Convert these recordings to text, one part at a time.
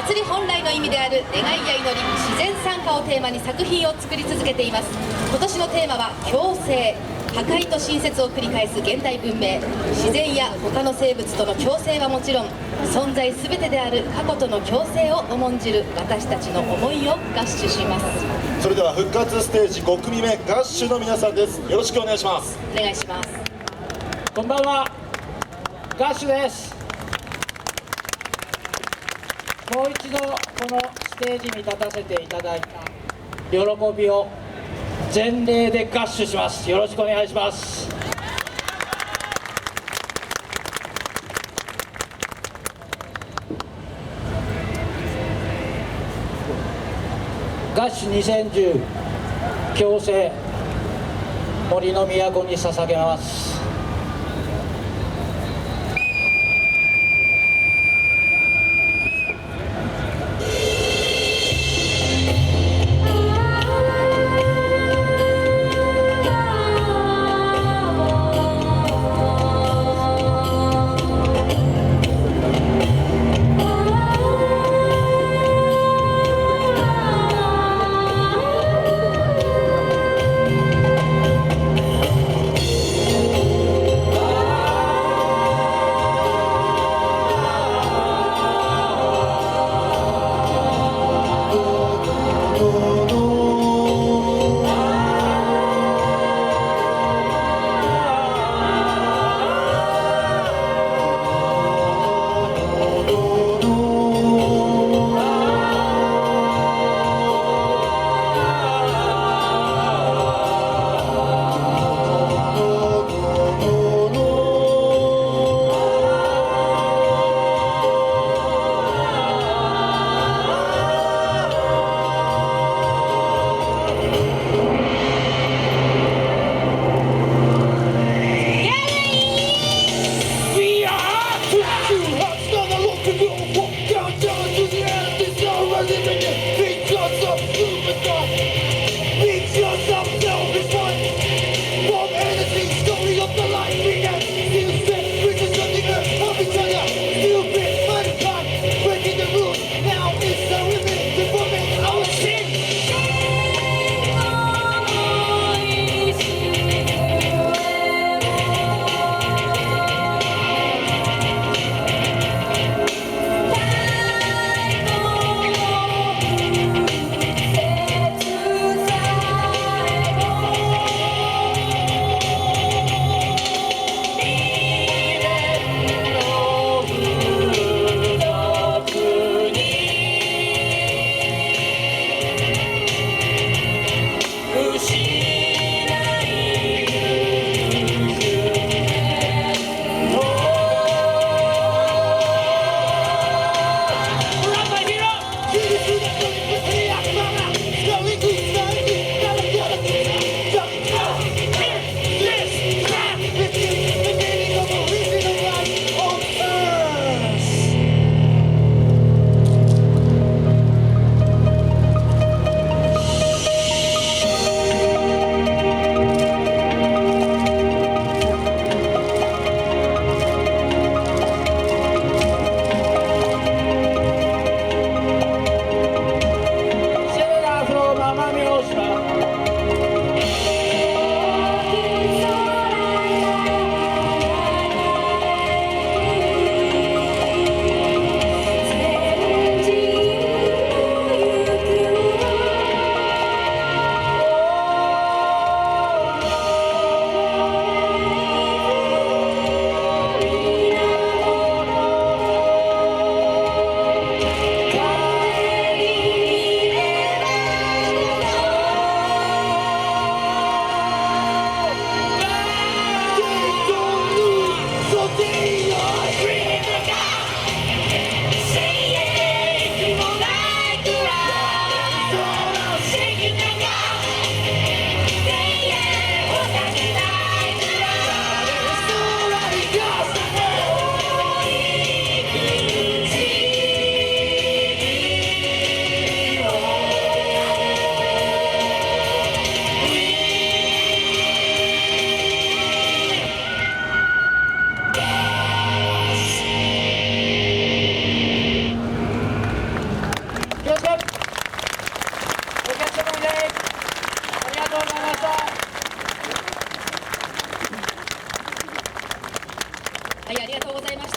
祭り本来の意味である願いや祈り、自然参加をテーマに作品を作り続けています。今年のテーマは共生。破壊と新設を繰り返す現代文明。自然や他の生物との共生はもちろん、存在すべてである過去との共生を重んじる私たちの思いを合手します。それでは復活ステージ5組目ガッシュの皆さんです。よろしくお願いします。お願いします。こんばんは、ガッシュです。もう一度このステージに立たせていただいた喜びを全霊で合手します。よろしくお願いします。ガッシュ2010共生森の都に捧げます。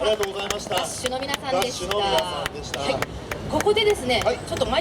ありがとうございました。ガッシュの皆さんでした。ガッシュの皆さんでしたはい、ここでですね、はいちょっとマイ